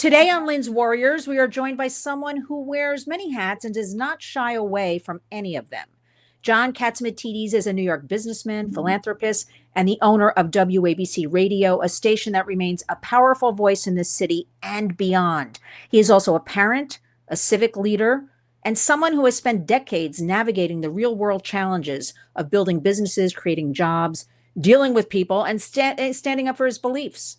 Today on Lynn's Warriors, we are joined by someone who wears many hats and does not shy away from any of them. John Catsimatidis is a New York businessman, philanthropist, and the owner of WABC Radio, a station that remains a powerful voice in this city and beyond. He is also a parent, a civic leader, and someone who has spent decades navigating the real-world challenges of building businesses, creating jobs, dealing with people, and standing up for his beliefs.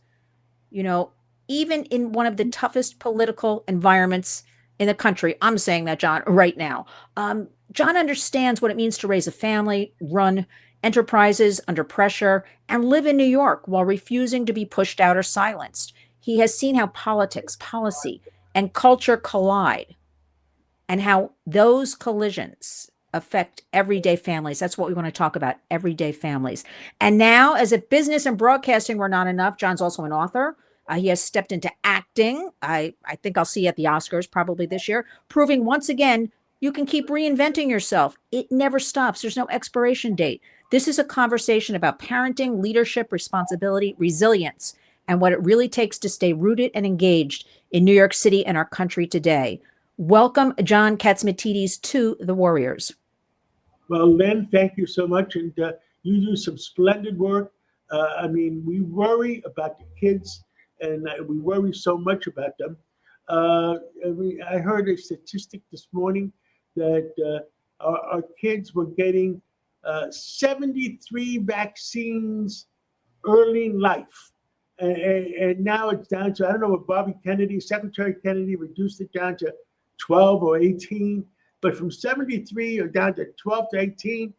You know, even in one of the toughest political environments in the country, I'm saying that, John, right now, John understands what it means to raise a family, run enterprises under pressure, and live in New York while refusing to be pushed out or silenced. He has seen how politics, policy, and culture collide and how those collisions affect everyday families. That's what we want to talk about, everyday families. And now, as if business and broadcasting were not enough, John's also an author. He has stepped into acting. I think I'll see you at the Oscars probably this year, proving once again, you can keep reinventing yourself. It never stops. There's no expiration date. This is a conversation about parenting, leadership, responsibility, resilience, and what it really takes to stay rooted and engaged in New York City and our country today. Welcome, John Catsimatidis, to the Warriors. Well, Lynn, thank you so much. And you do some splendid work. We worry about the kids, and we worry so much about them. I heard a statistic this morning that our kids were getting 73 vaccines early in life. And now it's down to, I don't know what Secretary Kennedy reduced it down to 12 or 18, but from 73 or down to 12 to 18,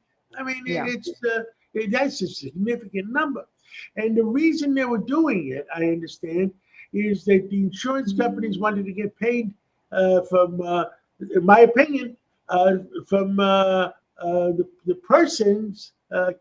that's a significant number. And the reason they were doing it, I understand, is that the insurance companies wanted to get paid from, in my opinion, from the person's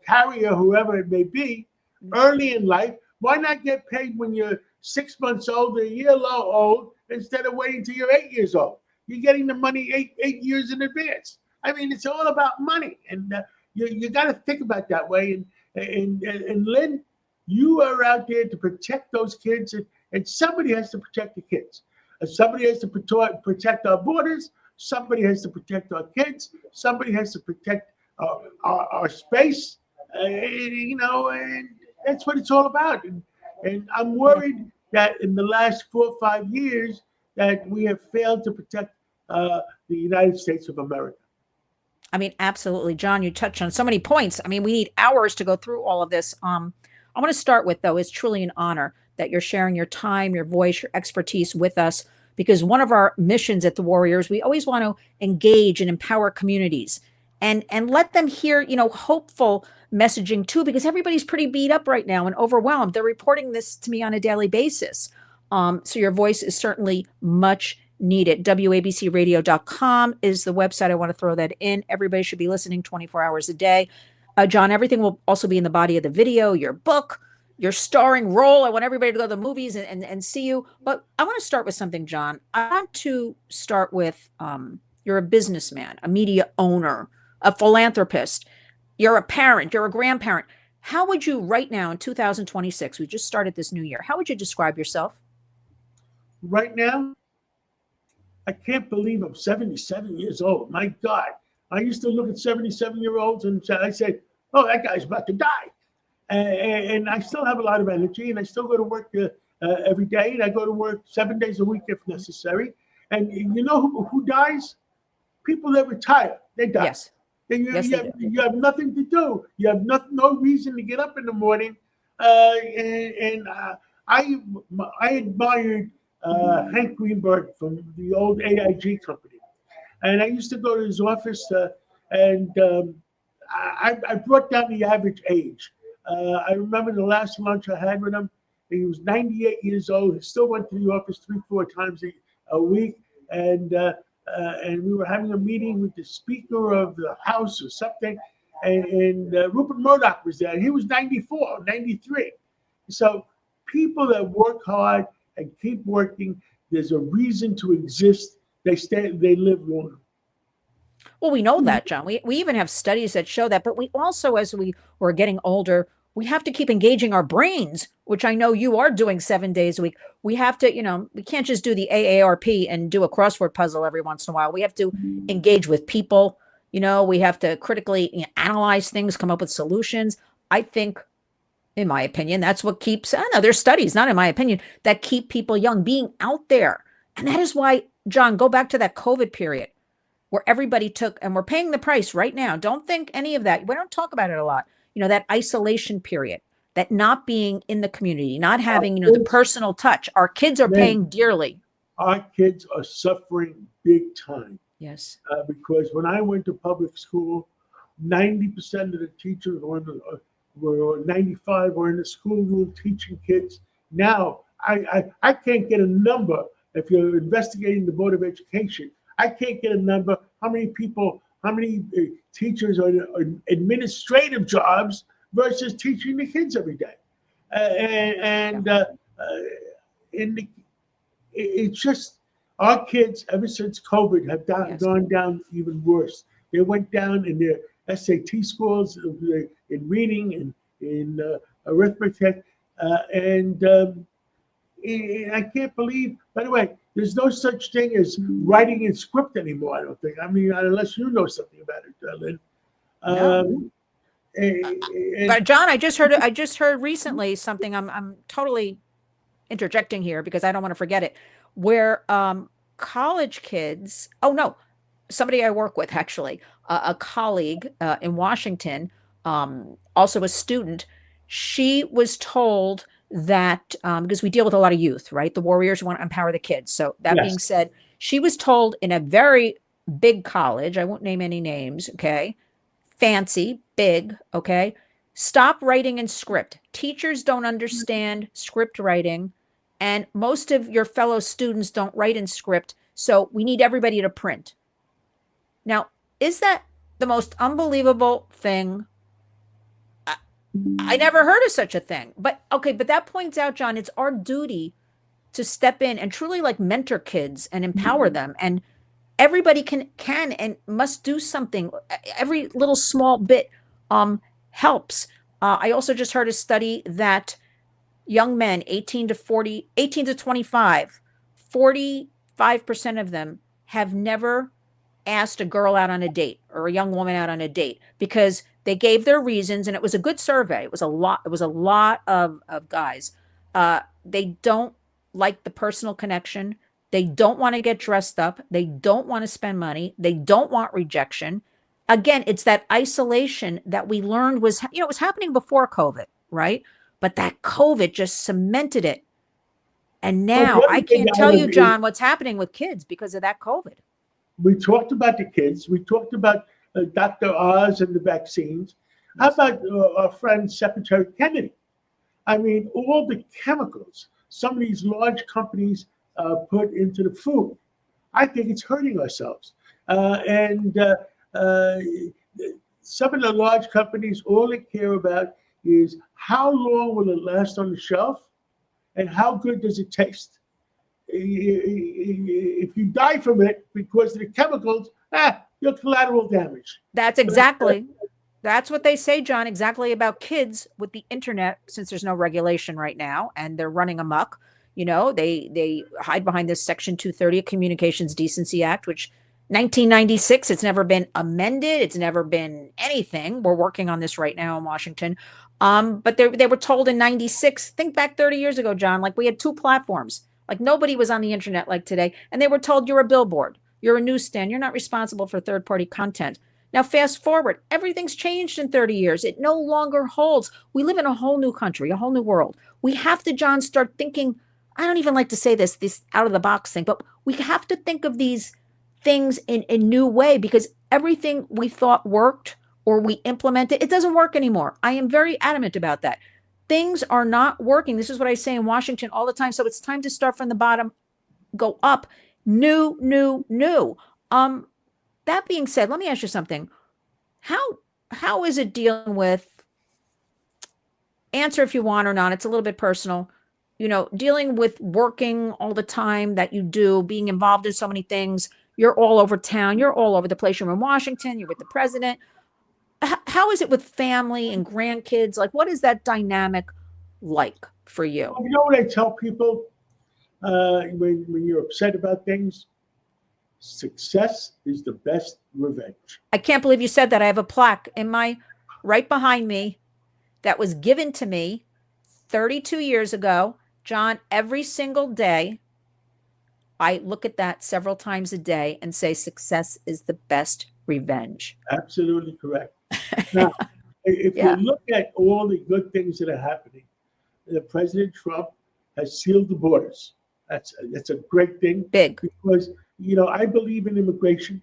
carrier, whoever it may be, early in life. Why not get paid when you're 6 months old, a year old, instead of waiting till you're 8 years old? You're getting the money eight years in advance. I mean, it's all about money, and you got to think about that way. And Lynn, you are out there to protect those kids, and somebody has to protect the kids. Somebody has to protect our borders. Somebody has to protect our kids. Somebody has to protect our space. And that's what it's all about. And I'm worried that in the last 4 or 5 years that we have failed to protect the United States of America. I mean, absolutely, John, you touched on so many points. I mean, we need hours to go through all of this. I want to start with, though, it's truly an honor that you're sharing your time, your voice, your expertise with us, because one of our missions at the Warriors, we always want to engage and empower communities and let them hear, hopeful messaging too, because everybody's pretty beat up right now and overwhelmed. They're reporting this to me on a daily basis. So your voice is certainly much needed. WABCRadio.com is the website. I want to throw that in. Everybody should be listening 24 hours a day. John, everything will also be in the body of the video, your book, your starring role. I want everybody to go to the movies and see you. But I want to start with something, John. I want to start with you're a businessman, a media owner, a philanthropist. You're a parent. You're a grandparent. How would you right now in 2026, we just started this new year, how would you describe yourself? Right now, I can't believe I'm 77 years old. My God. I used to look at 77-year-olds and I said, oh, that guy's about to die. And I still have a lot of energy, and I still go to work every day, and I go to work 7 days a week if necessary. And you know who dies? People that retire. They die. Yes. You have nothing to do. You have no reason to get up in the morning. I admired Hank Greenberg from the old AIG company. And I used to go to his office, and I brought down the average age. I remember the last lunch I had with him. He was 98 years old. He still went to the office 3-4 times a week. And we were having a meeting with the Speaker of the House or something. And Rupert Murdoch was there. He was 94, 93. So people that work hard and keep working, there's a reason to exist. They live longer. Well, we know that, John. We even have studies that show that, but we also, as we were getting older, we have to keep engaging our brains, which I know you are doing 7 days a week. We have to, we can't just do the AARP and do a crossword puzzle every once in a while. We have to engage with people. We have to critically analyze things, come up with solutions. I think, in my opinion, that's what keeps, I know there's studies, not in my opinion, that keep people young, being out there. And that is why, John, go back to that COVID period where everybody took, and we're paying the price right now. Don't think any of that. We don't talk about it a lot. That isolation period, that not being in the community, not having, the personal touch. Our kids are paying dearly. Our kids are suffering big time. Yes. Because when I went to public school, 90% of the teachers were 95 were in the schoolroom teaching kids. Now, I can't get a number. If you're investigating the Board of Education, I can't get a number. How many teachers are in administrative jobs versus teaching the kids every day? It's just, our kids, ever since COVID, have gone down even worse. They went down in their SAT scores, in reading and in arithmetic. I can't believe, by the way, there's no such thing as writing in script anymore, I don't think. I mean, unless you know something about it, Lynn. But John, I just heard recently something, I'm totally interjecting here because I don't want to forget it, where college kids, somebody I work with, actually, a colleague in Washington, also a student, she was told that, because we deal with a lot of youth, right? The warriors want to empower the kids. So that being said, she was told in a very big college, I won't name any names, okay? Fancy, big, okay? Stop writing in script. Teachers don't understand script writing, and most of your fellow students don't write in script, so we need everybody to print. Now, is that the most unbelievable thing? I never heard of such a thing. But that points out, John, it's our duty to step in and truly mentor kids and empower them. And everybody can and must do something. Every little small bit helps. I also just heard a study that young men 18 to 25, 45% of them have never asked a girl out on a date or a young woman out on a date because they gave their reasons, and it was a good survey. It was a lot of guys. They don't like the personal connection. They don't want to get dressed up. They don't want to spend money. They don't want rejection. Again, it's that isolation that we learned was, it was happening before COVID, right? But that COVID just cemented it. And now I can't tell you, John, what's happening with kids because of that COVID. We talked about the kids. We talked about Dr. Oz and the vaccines. How about our friend Secretary Kennedy? I mean, all the chemicals some of these large companies put into the food. I think it's hurting ourselves. Some of the large companies, all they care about is how long will it last on the shelf and how good does it taste. If you die from it because of the chemicals, you're collateral damage. That's what they say, John, exactly about kids with the internet, since there's no regulation right now and they're running amok. They hide behind this Section 230 Communications Decency Act, which 1996, it's never been amended. It's never been anything. We're working on this right now in Washington. But they were told in 96, think back 30 years ago, John, we had two platforms. Nobody was on the internet like today. And they were told you're a billboard, you're a newsstand, you're not responsible for third-party content. Now, fast forward, everything's changed in 30 years. It no longer holds. We live in a whole new country, a whole new world. We have to, John, start thinking, I don't even like to say this out of the box thing, but we have to think of these things in a new way because everything we thought worked or we implemented, it doesn't work anymore. I am very adamant about that. Things are not working. This is what I say in Washington all the time. So it's time to start from the bottom, go up, new. That being said, let me ask you something. How is it dealing with, answer if you want or not, it's a little bit personal, dealing with working all the time that you do, being involved in so many things. You're all over town. You're all over the place. You're in Washington. You're with the president. how is it with family and grandkids? Like, what is that dynamic like for you? You know what I tell people when you're upset about things? Success is the best revenge. I can't believe you said that. I have a plaque in my right behind me that was given to me 32 years ago. John, every single day, I look at that several times a day and say, success is the best revenge. Absolutely correct. Now, if you Yeah, look at all the good things that are happening, President Trump has sealed the borders. That's a great thing big. because I believe in immigration.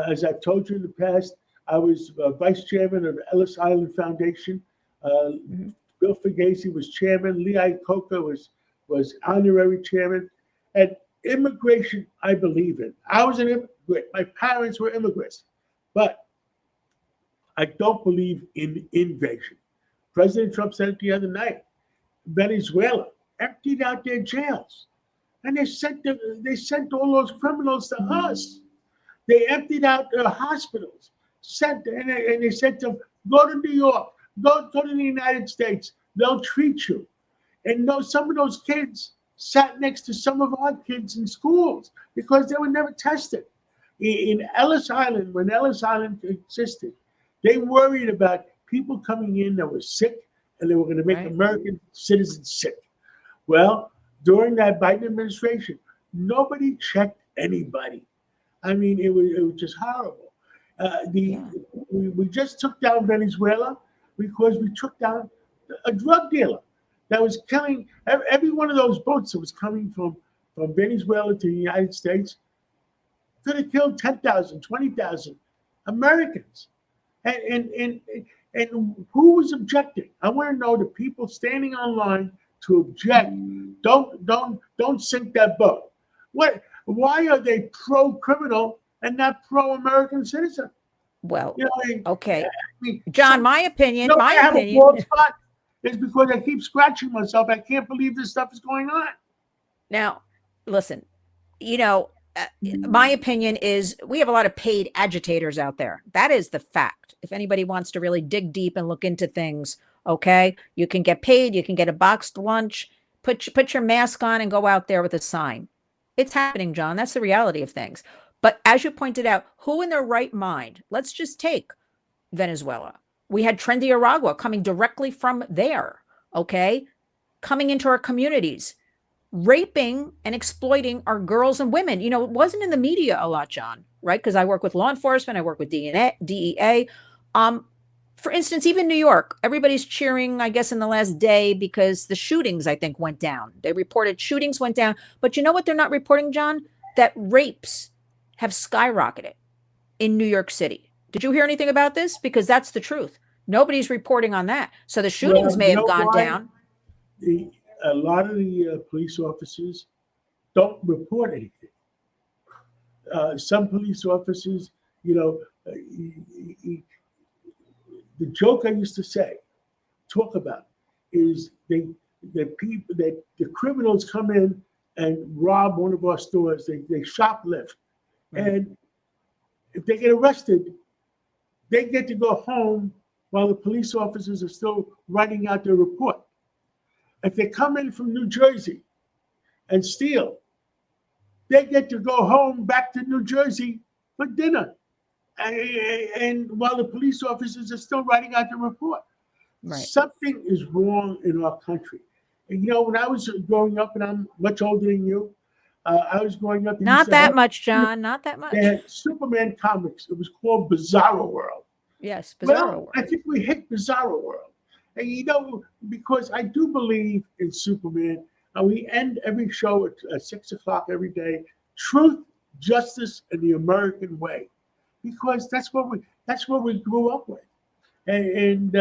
As I've told you in the past, I was vice chairman of the Ellis Island Foundation. Mhm. Bill Fugazi was chairman. Lee Iacocca was honorary chairman. And immigration, I believe in. I was an immigrant. My parents were immigrants, but I don't believe in invasion. President Trump said it the other night. Venezuela emptied out their jails, and they sent all those criminals to us. They emptied out their hospitals, and they said to them, go to New York, go to the United States. They'll treat you. And some of those kids sat next to some of our kids in schools because they were never tested. In Ellis Island, when Ellis Island existed, they worried about people coming in that were sick and they were going to make Right. American citizens sick. Well, during that Biden administration, nobody checked anybody. I mean, it was just horrible. We just took down Venezuela because we took down a drug dealer that was killing every one of those boats that was coming from Venezuela to the United States. Could have killed 10,000, 20,000 Americans. And who was objecting? I want to know the people standing online to object. Don't sink that boat. What? Why are they pro-criminal and not pro-American citizen? Well, I okay. mean, John, my opinion, I have a bald spot is because I keep scratching myself. I can't believe this stuff is going on. Now, listen, my opinion is we have a lot of paid agitators out there. That is the fact. If anybody wants to really dig deep and look into things, okay, you can get paid, you can get a boxed lunch, put your mask on and go out there with a sign. It's happening, John. That's the reality of things. But as you pointed out, who in their right mind? Let's just take Venezuela. We had Trendy Aragua coming directly from there, okay, coming into our communities, raping and exploiting our girls and women. It wasn't in the media a lot, John, right? Because I work with law enforcement, I work with DEA. For instance, even New York, everybody's cheering, I guess, in the last day because the shootings, I think, went down. They reported shootings went down. But you know what they're not reporting, John? That rapes have skyrocketed in New York City. Did you hear anything about this? Because that's the truth. Nobody's reporting on that. So the shootings may have gone down. A lot of the police officers don't report anything. Some police officers, the joke I used to talk about, is the criminals come in and rob one of our stores. They shoplift, right. And if they get arrested, they get to go home while the police officers are still writing out their report. If they come in from New Jersey and steal, they get to go home back to New Jersey for dinner. And while the police officers are still writing out the report. Right. Something is wrong in our country. And when I was growing up, and I'm much older than you, I was growing up. Not that much, John. Not that much. They had Superman comics. It was called Bizarro World. Yes, Bizarro World. I think we hit Bizarro World. And because I do believe in Superman, and we end every show at 6 o'clock every day. Truth, justice, and the American way, because that's what we grew up with. And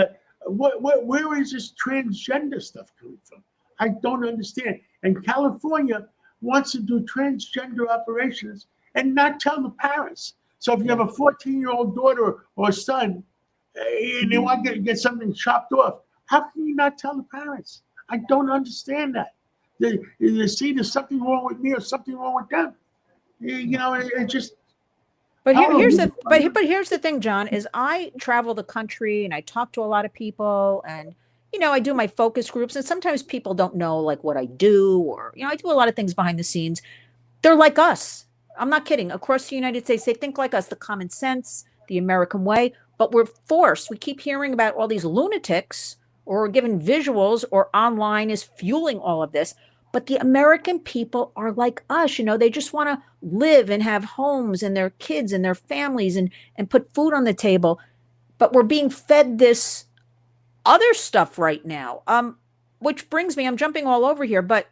where is this transgender stuff coming from? I don't understand. And California wants to do transgender operations and not tell the parents. So if you have a 14-year-old daughter or son, and they want to get something chopped off, how can you not tell the parents? I don't understand that. You see, there's something wrong with me or something wrong with them. It just, But How long here's you the been on but here's the thing, John, is I travel the country and I talk to a lot of people and I do my focus groups and sometimes people don't know like what I do or I do a lot of things behind the scenes. They're like us. I'm not kidding. Across the United States, they think like us, the common sense, the American way, but we're forced. We keep hearing about all these lunatics or we're given visuals or online is fueling all of this. But the American people are like us, they just want to live and have homes and their kids and their families and put food on the table. But we're being fed this other stuff right now. Which brings me, I'm jumping all over here, but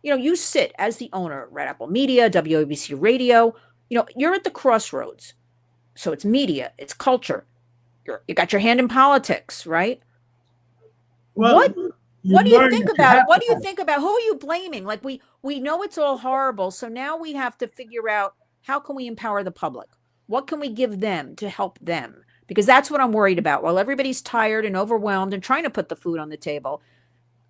you sit as the owner of Red Apple Media, WABC Radio. You're at the crossroads. So it's media, it's culture. You got your hand in politics, right? Well, What you do you learn think that you about? have What to do you have. think about? Who are you blaming? Like we know it's all horrible, so now we have to figure out how can we empower the public? What can we give them to help them? Because that's what I'm worried about. While everybody's tired and overwhelmed and trying to put the food on the table,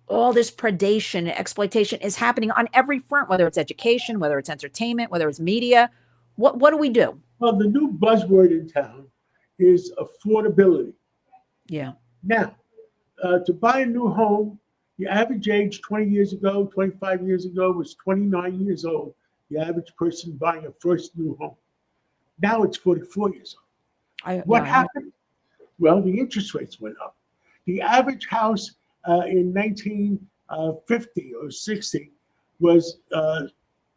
all this predation and exploitation is happening on every front, whether it's education, whether it's entertainment, whether it's media. What do we do? Well, the new buzzword in town is affordability. Yeah. Now, to buy a new home, the average age 20 years ago, 25 years ago was 29 years old. The average person buying a first new home. Now it's 44 years old. What I know. happened? Well, the interest rates went up. The average house in 1950 or 60 was,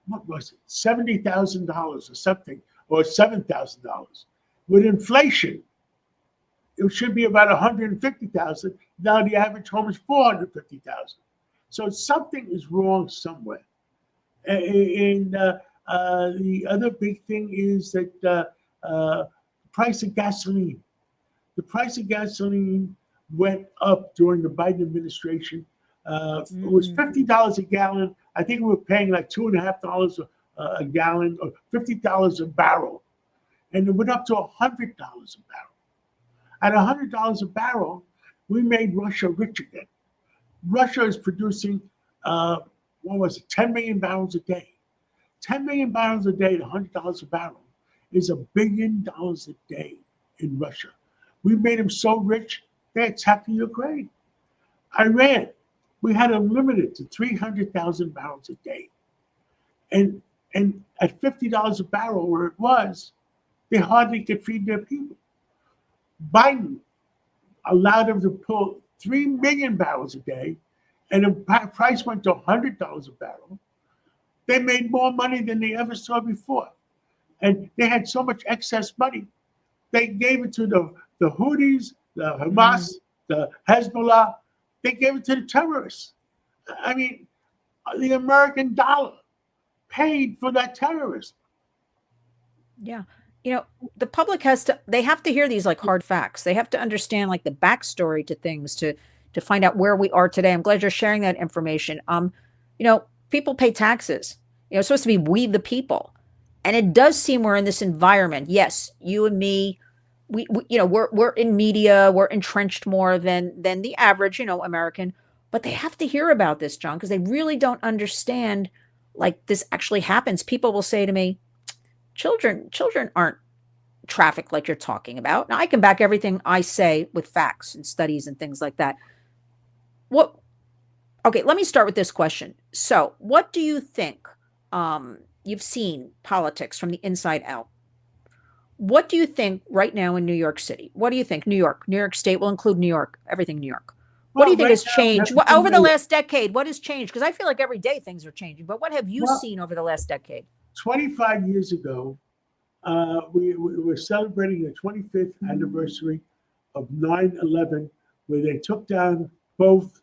what was it, $70,000 or something, or $7,000. With inflation, it should be about 150,000. Now the average home is 450,000. So something is wrong somewhere. And the other big thing is that price of gasoline. The price of gasoline went up during the Biden administration. It was $50 a gallon. I think we were paying like $2.50 a gallon or $50 a barrel, and it went up to $100 a barrel. At $100 a barrel, we made Russia rich again. Russia is producing, what was it, 10 million barrels a day. 10 million barrels a day at $100 a barrel is $1 billion a day in Russia. We made them so rich, they attacked the Ukraine. Iran, we had them limited to 300,000 barrels a day. And at $50 a barrel where it was, they hardly could feed their people. Biden allowed them to pull 3 million barrels a day, and the price went to $100 a barrel. They made more money than they ever saw before. And they had so much excess money, they gave it to the Houthis, the Hamas, the Hezbollah. They gave it to the terrorists. I mean, the American dollar paid for that terrorism. Yeah. The public they have to hear these like hard facts. They have to understand like the backstory to things to find out where we are today. I'm glad you're sharing that information. People pay taxes. It's supposed to be we the people. And it does seem we're in this environment. Yes, you and me, we're in media, we're entrenched more than the average, American. But they have to hear about this, John, because they really don't understand like this actually happens. People will say to me, children aren't trafficked like you're talking about. Now I can back everything I say with facts and studies and things like that. Okay, let me start with this question. So what do you think? You've seen politics from the inside out. What do you think right now in New York City? What do you think? New York State will include New York, everything New York. What do you think Right has now, changed over the last decade? What has changed? Because I feel like every day things are changing. But what have you seen over the last decade? 25 years ago, we were celebrating the 25th anniversary of 9/11, where they took down both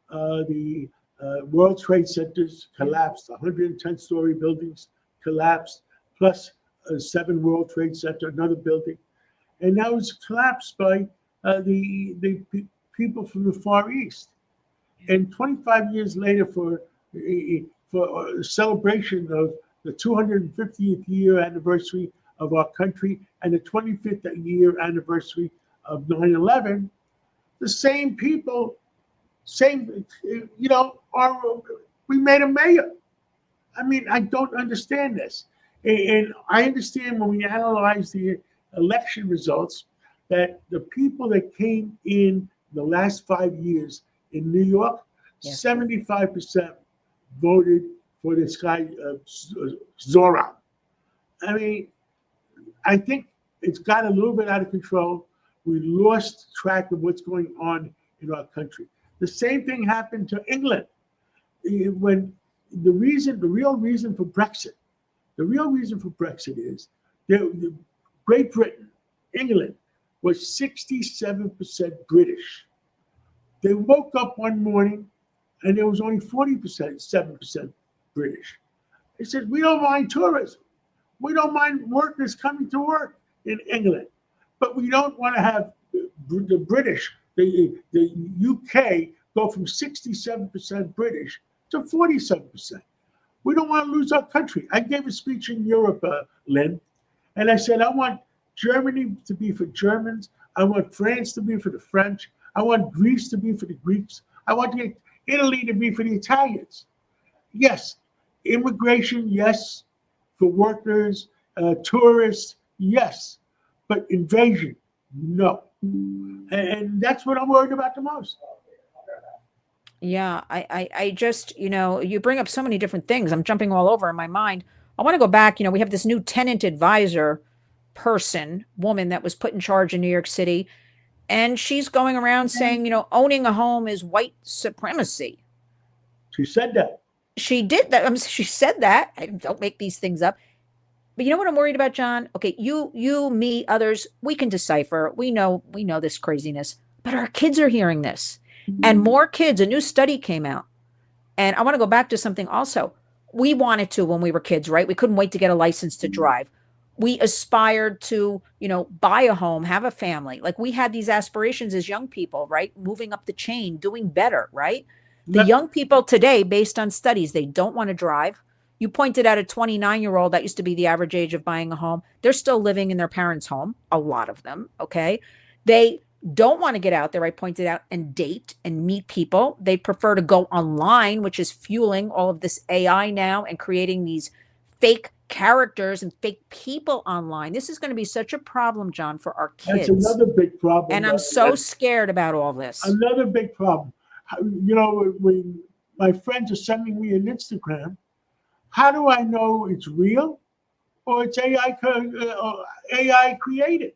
the World Trade Centers, collapsed, 110-story buildings collapsed, plus 7 World Trade Center, another building. And that was collapsed by the people from the Far East. And 25 years later, for a celebration of the 250th year anniversary of our country and the 25th year anniversary of 9/11, the same people, we made a mayor. I mean, I don't understand this. And I understand when we analyze the election results that the people that came in the last 5 years in New York, Yeah. 75% voted for this guy, Zoran. I mean, I think it's got a little bit out of control. We lost track of what's going on in our country. The same thing happened to England. When the real reason for Brexit, is that Great Britain, England, was 67% British. They woke up one morning and there was only 40%, 7% British. They said, we don't mind tourism. We don't mind workers coming to work in England. But we don't want to have the British, the UK, go from 67% British to 47%. We don't want to lose our country. I gave a speech in Europe, Lynn, and I said, I want Germany to be for Germans. I want France to be for the French. I want Greece to be for the Greeks. I want Italy to be for the Italians. Yes, immigration, yes, for workers, tourists, yes, but invasion, no. And that's what I'm worried about the most. Yeah, I just, you bring up so many different things. I'm jumping all over in my mind. I want to go back. We have this new tenant advisor woman that was put in charge in New York City, and she's going around saying, owning a home is white supremacy. She said that. She did that. She said that. I don't make these things up. But you know what I'm worried about, John? Okay, you, me, others, we can decipher. We know this craziness, but our kids are hearing this. And more kids, a new study came out. And I want to go back to something also. We wanted to when we were kids, right? We couldn't wait to get a license to drive. We aspired to, buy a home, have a family. Like we had these aspirations as young people, right? Moving up the chain, doing better, right? The young people today, based on studies, they don't want to drive. You pointed out a 29-year-old, that used to be the average age of buying a home. They're still living in their parents' home, a lot of them, okay? They don't want to get out there, I pointed out, and date and meet people. They prefer to go online, which is fueling all of this AI now and creating these fake characters and fake people online. This is going to be such a problem, John, for our kids. That's another big problem. And I'm so scared about all this. Another big problem. When my friends are sending me an Instagram, how do I know it's real or it's AI created?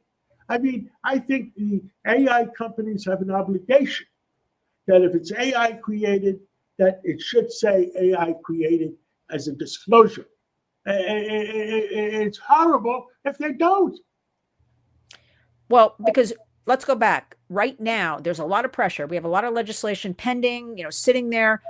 I mean, I think the AI companies have an obligation that if it's AI created, that it should say AI created as a disclosure. It's horrible if they don't. Well, because let's go back. Right now, there's a lot of pressure. We have a lot of legislation pending, sitting there.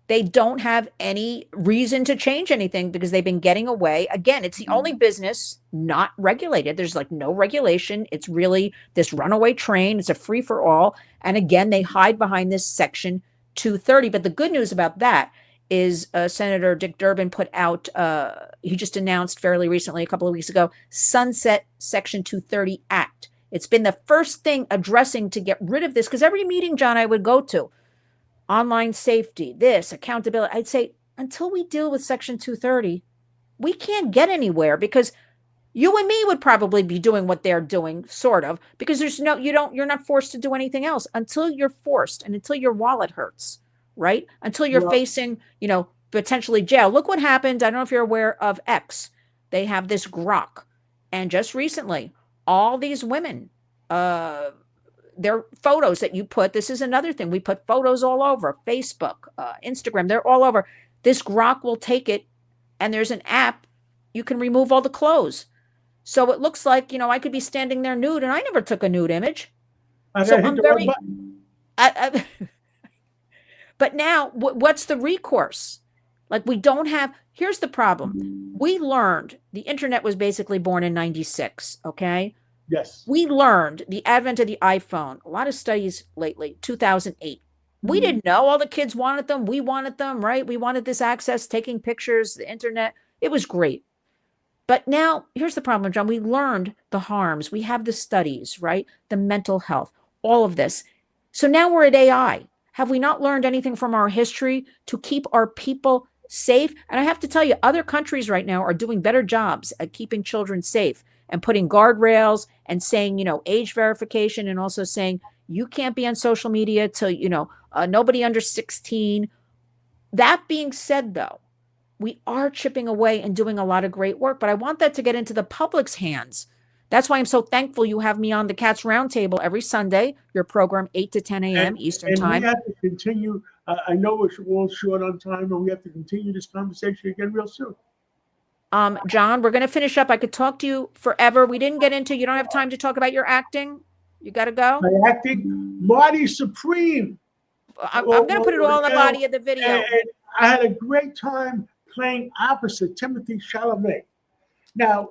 They don't have any reason to change anything because they've been getting away. Again, it's the only business not regulated. There's like no regulation. It's really this runaway train. It's a free for all. And again, they hide behind this Section 230. But the good news about that is Senator Dick Durbin put out, he just announced fairly recently, a couple of weeks ago, Sunset Section 230 Act. It's been the first thing addressing to get rid of this, because every meeting, John, I would go to, online safety, this, accountability, I'd say, until we deal with Section 230, we can't get anywhere, because you and me would probably be doing what they're doing, sort of, because you're not forced to do anything else until you're forced and until your wallet hurts, right? Until you're facing, potentially jail. Look what happened. I don't know if you're aware of X. They have this Grok. And just recently, all these women, their photos that you put, this is another thing. We put photos all over Facebook, Instagram, they're all over. This Grok will take it, and there's an app. You can remove all the clothes. So it looks like, I could be standing there nude, and I never took a nude image. So I'm very, but now what's the recourse? Like we don't have, here's the problem. We learned the internet was basically born in 96. Okay. Yes. We learned the advent of the iPhone. A lot of studies lately, 2008. We didn't know all the kids wanted them. We wanted them, right? We wanted this access, taking pictures, the internet. It was great. But now here's the problem, John. We learned the harms. We have the studies, right? The mental health, all of this. So now we're at AI. Have we not learned anything from our history to keep our people safe. And I have to tell you, other countries right now are doing better jobs at keeping children safe and putting guardrails and saying, age verification, and also saying you can't be on social media till, nobody under 16. That being said, though, we are chipping away and doing a lot of great work, but I want that to get into the public's hands. That's why I'm so thankful you have me on the Cats Roundtable every Sunday, your program, 8 to 10 a.m. Eastern Time. We have to continue. I know we're all short on time, and we have to continue this conversation again real soon. John, we're going to finish up. I could talk to you forever. We didn't get into, you don't have time to talk about your acting. You got to go. My acting, Marty Supreme. I'm going to put it all in the body of the video. And I had a great time playing opposite Timothy Chalamet. Now,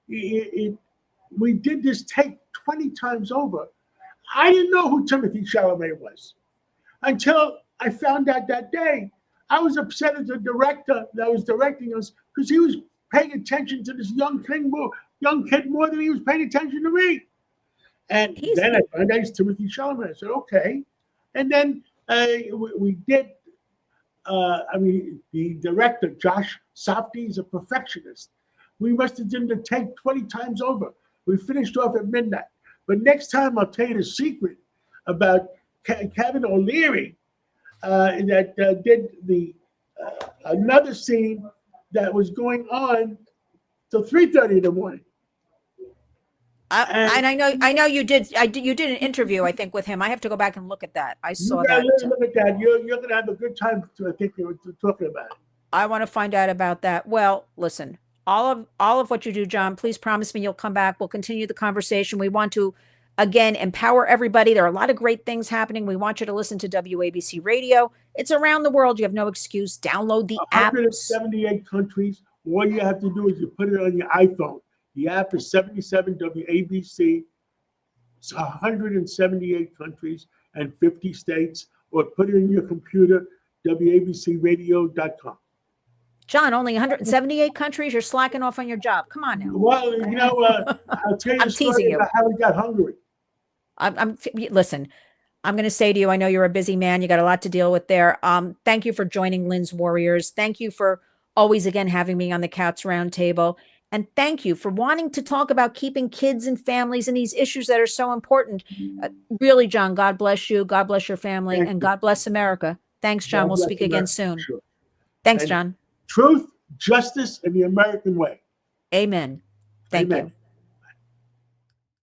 we did this take 20 times over. I didn't know who Timothy Chalamet was until I found out that day. I was upset at the director that was directing us because he was paying attention to this young kid more than he was paying attention to me. And then I found out he's Timothy Chalamet. I said, okay. And then we did. The director, Josh Softy, is a perfectionist. We must have done the take 20 times over. We finished off at midnight. But next time, I'll tell you the secret about Kevin O'Leary that did another scene that was going on till 3:30 in the morning. And I know you did. You did an interview, I think, with him. I have to go back and look at that. I saw that. Look at that. You're going to have a good time. I think you're talking about it. I want to find out about that. Well, listen, all of what you do, John. Please promise me you'll come back. We'll continue the conversation. We want to, again, empower everybody. There are a lot of great things happening. We want you to listen to WABC Radio. It's around the world. You have no excuse. Download the app. 178 countries. All you have to do is you put it on your iPhone. The app is 77 WABC. It's 178 countries and 50 states. Or put it in your computer, WABCradio.com. John, only 178 countries? You're slacking off on your job. Come on now. Well, I'll tell you I'm teasing you about how we got hungry. Listen, I'm going to say to you, I know you're a busy man. You got a lot to deal with there. Thank you for joining Lynn's Warriors. Thank you for always, again, having me on the Cats Roundtable. And thank you for wanting to talk about keeping kids and families and these issues that are so important. Really, John, God bless you. God bless your family. And God bless America. Thanks, John. We'll speak again soon. Sure. Thanks, John. Truth, justice, and the American way. Amen. Thank you.